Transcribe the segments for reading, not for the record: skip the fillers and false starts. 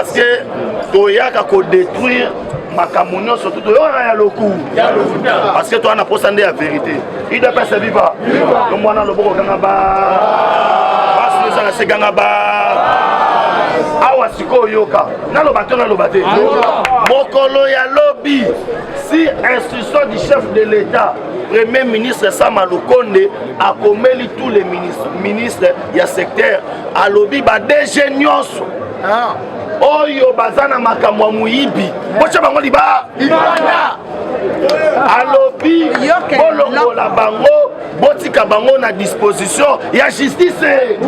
parce que toyaka ko détruire makamunyo surtout toyaka ya loku parce que toi na posande la vérité il doit pas se vivre comme on a le boko kanga ba parce que ça se ganga ba awa siko yoka na lo bato mokolo ya lobby si instruction du chef de l'État Premier ministre Sama Lukonde a commis tous les ministres il y a secteur à lobby ba dégénios oyo bazana makamwa muyibi bocha bango liba à lobby bolongo la bango botika bango na disposition ya justice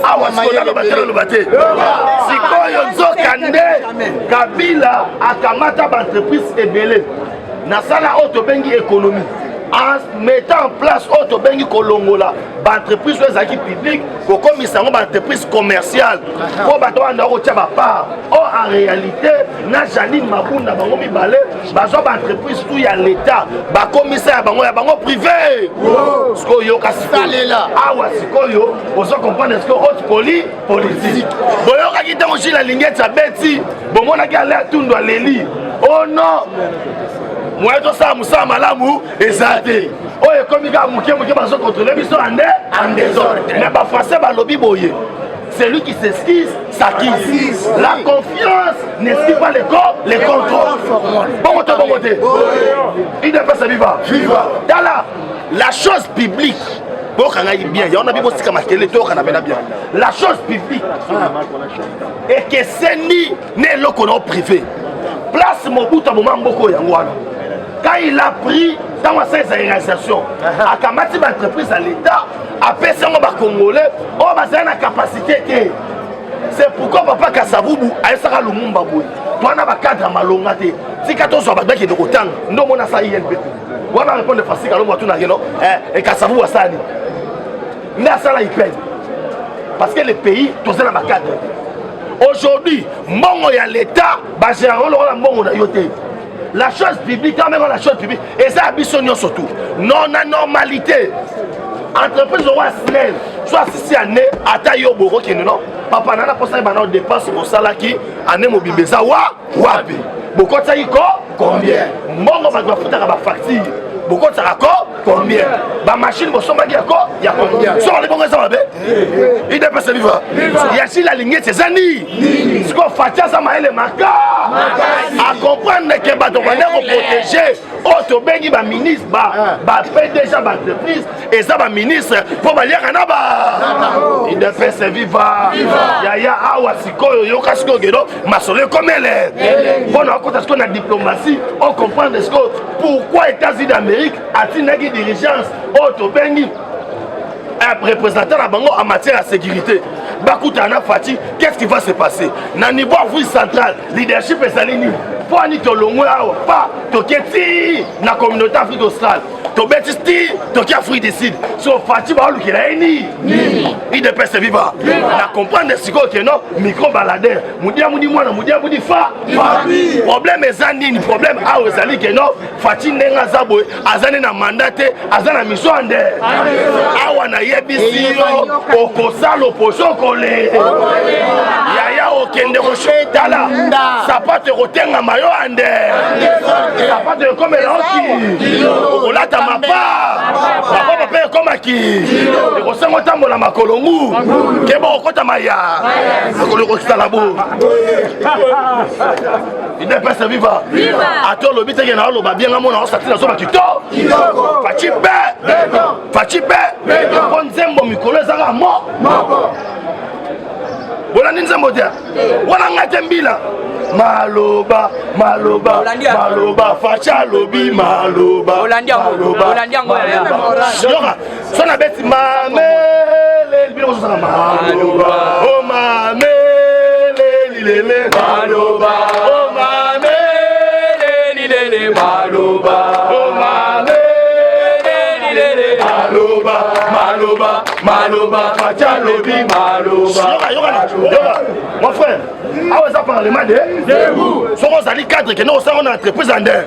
awa sikola lo bate sikoyo nzokande Kabila akamata ba entreprise ebele na sala auto bengi économie en mettant en place auto bengi kolongola ba entreprise ezaki publique ko komisa ngo ba entreprise commerciale ko bato anda ko tia ba part en réalité na Janine Mabunda bango mibale bazo ba entreprise tout ya l'état ba komisa ya bango privé sko yo kasitalela awa sikoyo ozo comprendre ce que haute politique boyo ka kitango chila lingeta beti bomona ki ala tundu aleli oh non moi to ça musa malamu ezate oye komika muke bazo contrôler biso en désordre mais ba français ba lobby boye celui qui s'esquisse s'acquise la confiance n'esquive pas les contrôles bon côté il ne peut pas vivre dans la chose publique bien il y en a bien aussi bien la chose publique et que c'est ni le lokono privé place Mobutu moment boko yangwana quand il a pris dans ses réalisations à Kamati d'entreprise à l'État à personne ba congolais on va avoir la capacité que c'est pourquoi papa Kasavubu a essayé Lumumba boy toi na ba cadre malonga te si 14 ba qui de kotang ndo mona sa INP on va répondre facile alors moi tout na gelo et Kasavubu asani na sala ipède parce que le pays tous dans ba cadre aujourd'hui mbongo ya l'État ba gérer la mbongo na yote. La chose publique, quand même la chose publique, et ça a surtout. Non, la normalité. Entreprise au SNEL, soit si année, à Tayo Boro qui non, papa n'a pas ça, il dépense pour ça là qui, année mobile, ça, wapi. Beaucoup de ça, combien? Mon va foutre à la facture. Beaucoup de ça, combien? Ma machine, vous savez, il y a combien? Sur les bons raisons, il dépasse le vivant. Il y a si la lignée, c'est Zani. Ce qu'on fait, ça m'a les marqueurs. À comprendre que bateau va protéger auto bengi ba ministre ba PDG ba entreprise et ça ba ministre pour ba lire na ba il de faire se vivre ya awa sikoyo yo kasiko gedo masole comme elle bon on compte ce qu'on a diplomatie on comprend ce que pourquoi États-Unis d'Amérique a-t-il une dirigeance auto bengi un représentant la bango en matière de sécurité. Bakutana Fati, qu'est-ce qui va se passer? Na niveau ville central, leadership est salini. Pour ani to longwe pas to keti na communauté Afrique australe. To betisti to ki Afrique du Sud. So Fati ba lu ki la ni. Il de pèse vivant. Na comprendre ce que non micro baladeur. Mudia mudi mwana mudia mudi fa. Problème ezani ni problème a ozali que non Fati nenga zabo azani na mandate azana mission ande. Awa na yebisi okosalo pocho kole. Yaya okende roshitala. Sapate rotenga mayo ande. Sapate comme l'anki. Olata mapa. Papa papa comme qui. Osengo tambola makolongu. Kebo okota maya. Makolongu kitalabo. Il n'est pas vivant. Attends le bité na lo ba bien ngamona osatila so ba kito. Fachipe. Konzembo mikolo ezanga mo. Bona ninzembo dia. Wana ngate mbila. Maloba, facha lobi maloba. Holandia ngo ya. Yoka, sona beti mamele, bino so sana maloba. Oh mamele, lilele maloba. Oh mamele, lilele maloba. Oh mamele, lilele maloba, facha lobi maloba. Yoka, mon frère. Ah ouais, ça parlement de vous. Somos allés cadre que nous sommes en entreprise en deux.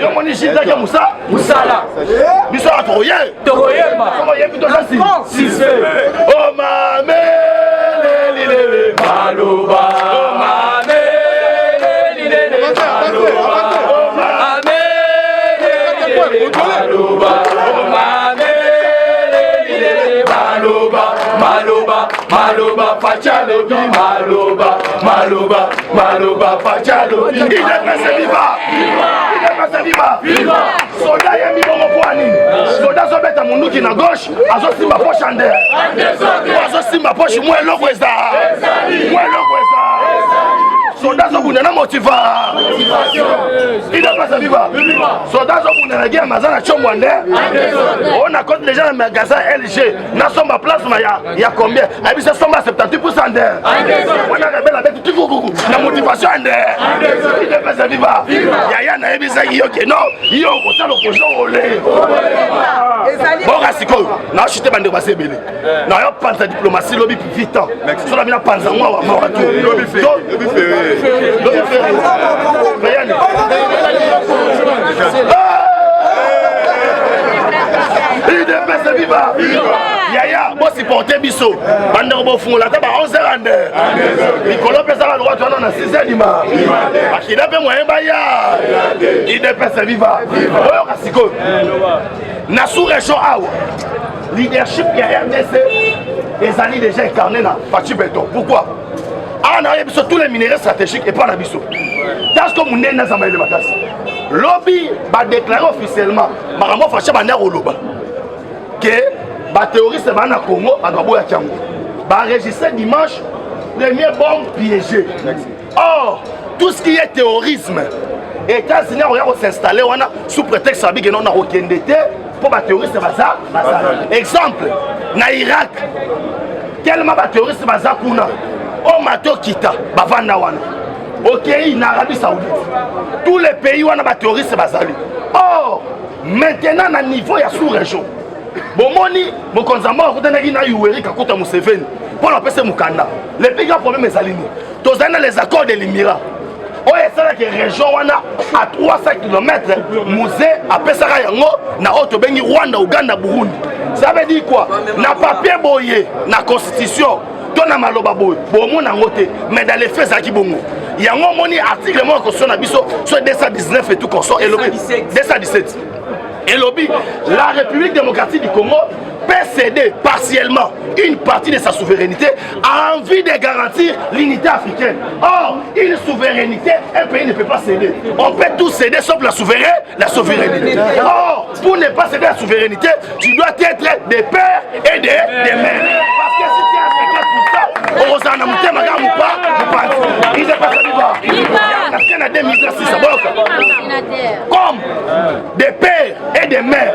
Yo moni chita que Moussa Moussala. Biso a Toroyen. Comment y a plutôt ça si. Oh mamé lele maloba. Oh Pachalobi, Maloba, Maloba, Maloba, Pachalobi. Il est passé viva. Il est passé viva. Soldat yemi bongo poani. Soldat zo beta munduki na gauche, azo simba poche ande. Azo simba poche moi loko eza. Moi loko eza. Soldat zo bunda na motivation. Il est passé viva. Soldat zo bunda na guerre mazana chomwande. On a compte les gens dans magasin LG. Na somba plasma ya combien? Abisa somba 78% d'air. On a rebelle avec tout coucou. La motivation d'air. Il est passé viva. Yaya na ebisa yoke non. Yo ko ça le projet olé. Bon rasiko. Na chité bande basé belé. Na yo pensa diplomatie lobby plus vite. So la bina pensa moi wa marato. Lobby fait. Lobby fait. Il est passé viva. Yaya, moi supporter biso. Bande bo fond la taba 11h ande. Nicolas pesa la droite on a 6h dima. Akina pe moyen baya. Il est passé viva. Oyo kasiko. Na sous région awa. Leadership ya RDC les alliés déjà incarnés na Fachi Beton. Pourquoi? Ah on a tous les minéraux stratégiques et pas na biso. Parce que mon nez zama ile makasi. Lobby va déclarer officiellement makambo Fachi banda koloba. Que les terroristes au Congo, va enregistrer dimanche première bombe piégée. Or, tout ce qui est terrorisme, les États-Unis vont s'installer sous prétexte qu'ils n'ont aucun dété pour les terroristes. Exemple, na Irak, tellement de terroristes au Mato Kita, ok, en Arabie Saoudite, tous les pays où on a des terroristes. Or, maintenant, à niveau, il y a sous-région. Bomoni, mon consamment, vous avez dit Yoweri Kakuta Museveni pour l'empêcher Mukanda. Le plus grand problème est aligné. Tous les accords de l'Émirat. Oh, c'est là que la région à 300 km, musée à Pesara Yango, na Otobengi, Rwanda, Ouganda, Burundi. Ça veut dire quoi? Na papier boyé, na constitution, ton maloba boy, bon na ngote, mais dans les faits ça qui bongo. Il y a un article moi constitution na biso, soit 219 et tout consort et le 217. Et lobby, la République démocratique du Congo peut céder partiellement une partie de sa souveraineté a envie de garantir l'unité africaine. Or, une souveraineté, un pays ne peut pas céder. On peut tout céder sauf la souveraineté. Or, pour ne pas céder la souveraineté, tu dois être des pères et des mères. Parce que si tu es à 50%, il n'est pas comme des pères et des mères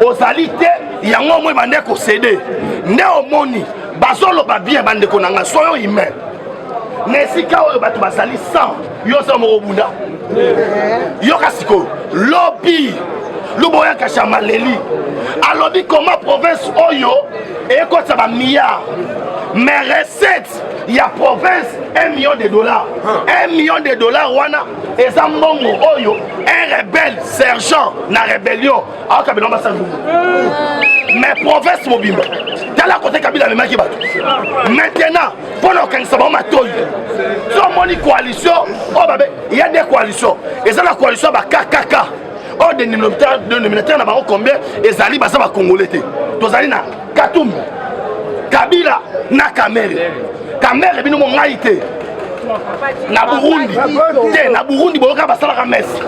aux alités, il y a un moment où il faut céder. Néomoni, basolo ba bien bande konanga soyo humain. Nesika oyo batu basali sans yo sa morobunda. Yo kasiko lobby Luboya Kachamaleli. Alobi comment province oyo et quoi ça va milliard. Mais recettes, il y a province $1 million. $1 million, wana, et ça mongo oyo, un rebelle, sergent, na rébellion. Alors Kabila m'a salvé. Mais province mobimba. T'as la côté Kabila me maki bato. Maintenant, pendant qu'on s'en va matoy. Sur mon coalition, oh babé, il y a des coalitions. Et ça la coalition ba KKK. Oh dénominateur na bango combien? Et Zali basa ba congolais. Tozali na Katumbi. Kabila na Kamere. Kamere bino mongaite. Na Burundi. Na Burundi boyoka basala ka messe.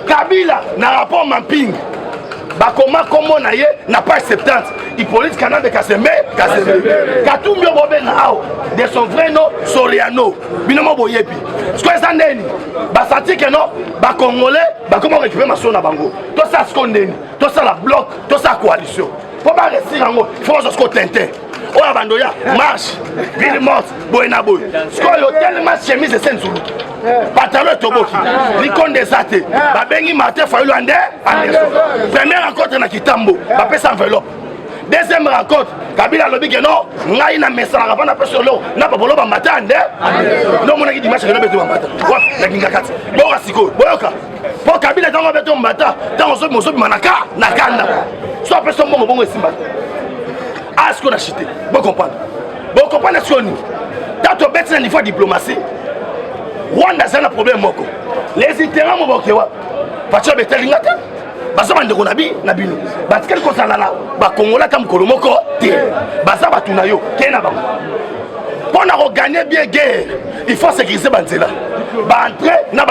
Kabila na rapport mapping. Bakoma komo na ye na page 70. Hippolyte Canada Kasembe. Katumbi bobe na ao. De son vrai nom Soriano. Binomo boyepi. Ce que ça ndeni. Basati que non, ba congolais, ba comment récupérer ma na bango. Tout ça ce qu'on ndeni. Tout ça la bloc, tout ça coalition. Faut pas rester en haut. Il faut que ce tintin. Oh abandoya, marche, ville morte, boyna boy. Ce qu'on a tellement chemise de scène sous pantalon toboki, l'icône des athées. Ba bengi matin fayu ande. Première rencontre na Kitambo, ba pesa enveloppe. Deuxième rencontre, Kabila lobi que non, ngai na message na pas sur l'eau, na pas bolo ba matin ande. Non mon dimanche que na beto ba matin. Wa na kinga kati. Bo rasiko, boyoka. Pour Kabila dans beto matin, dans so mozo manaka na kanda. So personne bongo bongo simba. Ah, ce qu'on a acheté, bon comprendre. Bon comprendre ce qu'on dit. Dans ton bête, c'est un niveau de diplomatie. Rwanda, c'est un problème. Les intérêts, mon bokewa. Parce que tu as l'ingata. Parce que tu as dit, Nabino. Parce que tu as dit, Congolais, tu as dit, Baza, tu as dit, Pour gagner bien guerre, il faut sécuriser Banzela. Entrer, na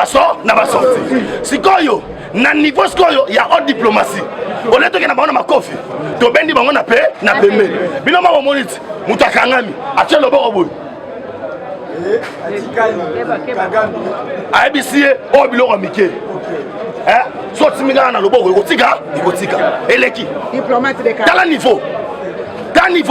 sorti. Si koyo, na niveau skoyo, il y a haute diplomatie. Au lieu de gagner ma kofi, to bendi bango na paix, na pembe. Binoma wa monite, mutakangami, atie le borobo. ABC, oh bilo amike. Sorti minga na lobo, ikotika. Eleki. Diplomate de cas. Dans le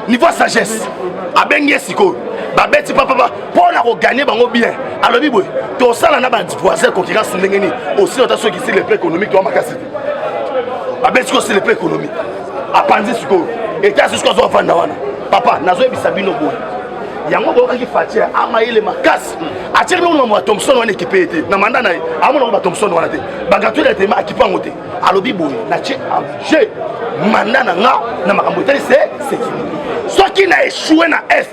niveau sagesse. Abenye siko. Babeti papa pour la gagner bango bien. Alors bibo, to sala na ba voisin concurrence ndengeni. Aussi on t'a ceux qui c'est le plan économique to makasi. Babeti ko c'est le plan économique. Apandi siko. Et t'as ce qu'on va vendre wana. Papa, nazo bisabino bo. Yango bo ki fatia amaile makasi. Atie no mo Thompson wana équipé été. Na manda na amona ba Thompson wana te. Bagato de te ma équipé ngote. Alors bibo na che j'ai manda na nga na makambo tele c'est qui. Soit qui n'a échoué na est.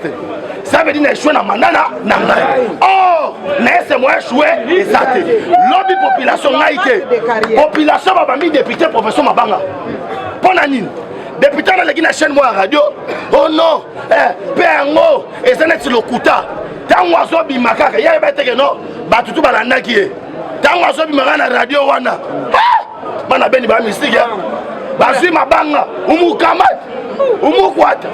Ça veut dire n'a échoué na mandana na ngai. Oh, na est moi échoué exact. Lobby population naïté. Population ba mi député professeur Mabanga. Ponanine. Député na la chaîne moi radio. Oh non, PNO et ça n'est le kuta. Tango azo bi makaka, ya ba teke no, ba tutu balanda ki e. Tango azo bi makana radio wana. Bana beni ba mystique ya. Ba zui Mabanga, umukamat. Umukwata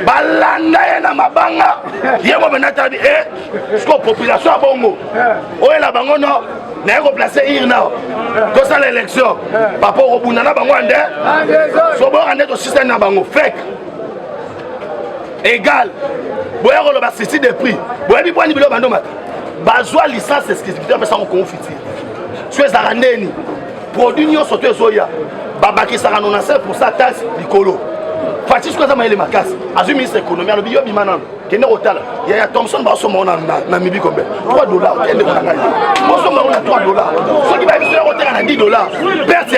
balanda na mabanga yemo benata bi sko population bongo oye la bango no na ko placer irna to ça l'élection papa robuna na bango ande so bo ande to système na bango fake égal boya ko lo ba ceci de prix boya bi point bilo bando mata bazwa licence exclusivité pesa ko confiti so ezara ndeni produit nyo soto ezoya babaki sara 95% taxe likolo Fatis quoi ça m'a ma casse. Azumi ministre économie le bio bimanan. Kene hôtel. Il y a Thompson va sommer na Namibie combien? $3. Quel est mon engagement? Moi sommes on a $3. Ceux qui va visiter hôtel à $10. Perte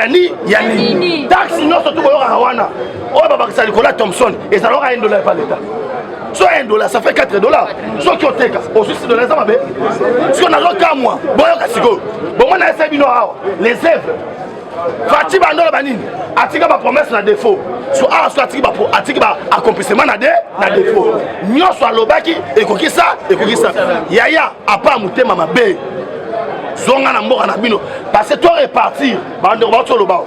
yani. Taxe non surtout au Rwanda. Oh baba ça Nicolas Thompson et ça aura $1 par l'État. Soit $1 ça fait $4. Ceux qui ont été au souci de ça mabé. Ce qu'on a le cas moi. Boyo kasigo. Bon moi na essayer bino les œuvres. Fati bando banini atika ba promesse na défaut so a so atika ba accomplissement na défaut nyoso alobaki ekokisa yaya apa mutema mabe zonga na mboka na bino parce que toi repartir bando ba to loba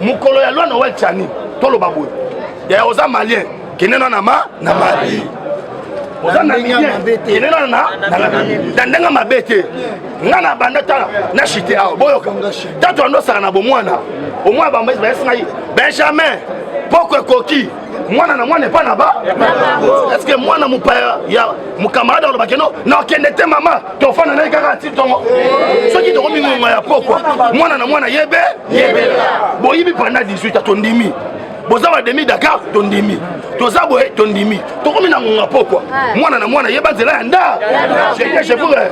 mukolo ya lwana wel chani to loba boy ya oza malien kenena na mali oza na milien kenena na ndenga mabete ngana banda tala na chité a boyoka tato ando saka na bomwana au moins ba mbesi ngai Benjamin poko koki mwana na mwana pa na ba est-ce que mwana mupaya ya mukamada lo bakeno na kende te mama to fana na kaka titongo soki to komi ngonga ya poko mwana na mwana yebe boyibi panda 18 atondimi bozaba demi Dakar tondimi tozabo tondimi to komi na ngonga poko mwana na mwana yeba nzela ya nda je pourrais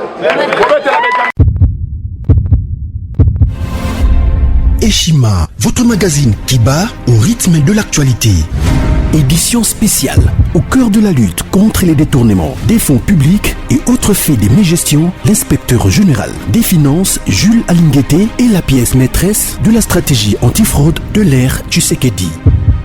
Eshima, votre magazine qui bat au rythme de l'actualité. Édition spéciale au cœur de la lutte contre les détournements des fonds publics et autres faits de mégestion, l'inspecteur général des finances Jules Alinguete est la pièce maîtresse de la stratégie antifraude de l'ère Tshisekedi.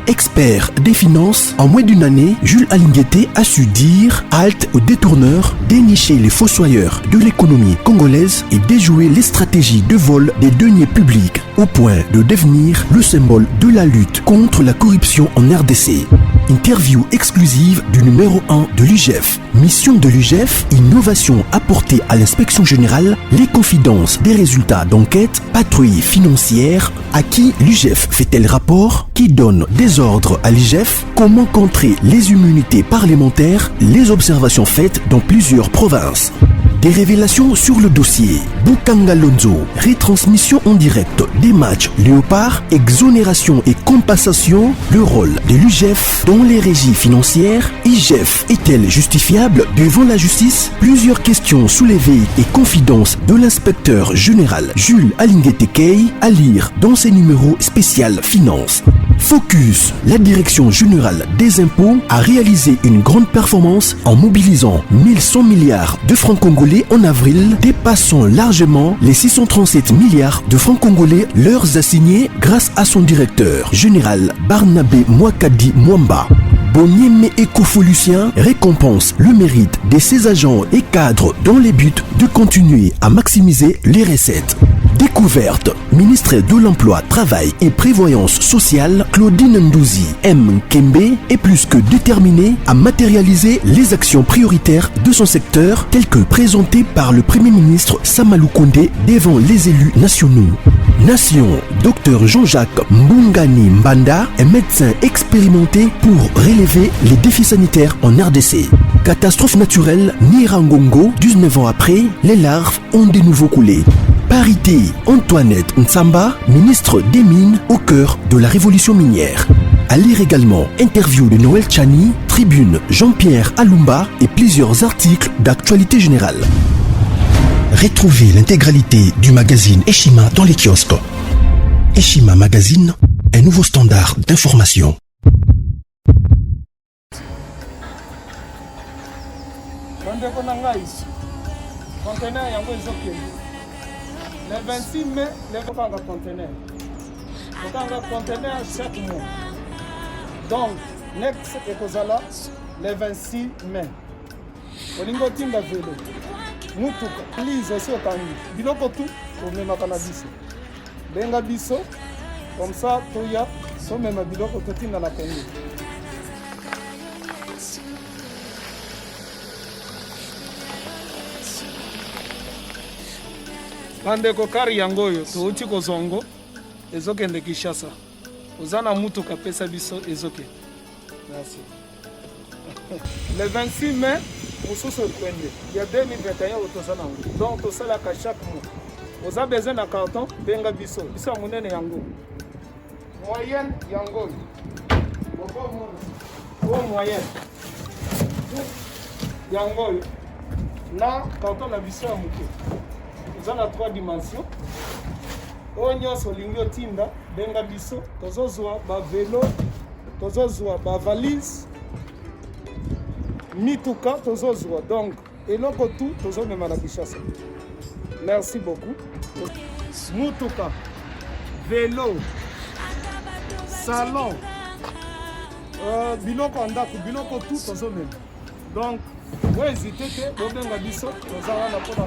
Expert des finances, en moins d'une année, Jules Alinguete a su dire halte aux détourneurs, dénicher les fossoyeurs de l'économie congolaise et déjouer les stratégies de vol des deniers publics au point de devenir le symbole de la lutte contre la corruption en RDC. Interview exclusive du numéro 1 de l'UGF. Mission de l'UGF, innovation apportée à l'inspection générale, les confidences des résultats d'enquête, patrouille financière, à qui l'UGF fait-elle rapport, qui donne des ordres à l'IGF, comment contrer les immunités parlementaires, les observations faites dans plusieurs provinces. Des révélations sur le dossier Bukanga Lonzo, retransmission en direct des matchs Léopard, exonération et compensation, le rôle de l'UGF dans les régies financières, IGF est-elle justifiable devant la justice? Plusieurs questions soulevées et confidences de l'inspecteur général Jules Alinguete Kei à lire dans ses numéros spécial Finance. Focus, la direction générale des impôts a réalisé une grande performance en mobilisant 1100 milliards de francs congolais en avril, dépassant largement les 637 milliards de francs congolais leurs assignés grâce à son directeur général Barnabé Mwakadi Mwamba. Bonieme Ecofo-Lucien récompense le mérite de ses agents et cadres dans le but de continuer à maximiser les recettes. Découverte, ministre de l'Emploi, Travail et Prévoyance sociale, Claudine Ndouzi M. Kembe est plus que déterminée à matérialiser les actions prioritaires de son secteur telles que présentées par le Premier ministre Samalou Kondé devant les élus nationaux. Nation, Dr Jean-Jacques Mbungani Mbanda est médecin expérimenté pour relever les défis sanitaires en RDC. Catastrophe naturelle Nirangongo, 19 ans après, les larves ont de nouveau coulé. Parité, Antoinette Nsamba, ministre des Mines au cœur de la révolution minière. À lire également interview de Noël Chani, tribune Jean-Pierre Alumba et plusieurs articles d'actualité générale. Retrouvez l'intégralité du magazine Eshima dans les kiosques. Eshima Magazine, un nouveau standard d'information. Le 26 mai, les conteneurs. Conteneur chaque mois. Donc, next ekozala le 26 mai. Olingo tinda velo. Mutuka. Lise aussi otangi. Biloko tout pour même cannabis. Benga biso. Comme ça, toya, so même biloko totinda na kongo. Bandeko kari yango oyo touti kozongo ezokende Kinshasa. Ozana mutuka pesa biso ezoke. Merci. Le 26 mai, mosusu kwende. Il y a 2021 otosana. Donc tosala ka chaque mois. Oza besoin na carton benga biso. Biso munene yango. Moyenne yango. Bon moyenne. Yango. Na carton na biso ya muke. Nous avons 3 dimensions. Onyo solingo tinda benga biso tozozwa ba vélo, tozozwa ba valise, mituka tozozwa. Donc eloko tout tozomema na Kinshasa. Merci beaucoup. Mutuka, vélo, salon, biloko andako, biloko tout tozomema. Donc vous hésitez que benga biso tozala na pona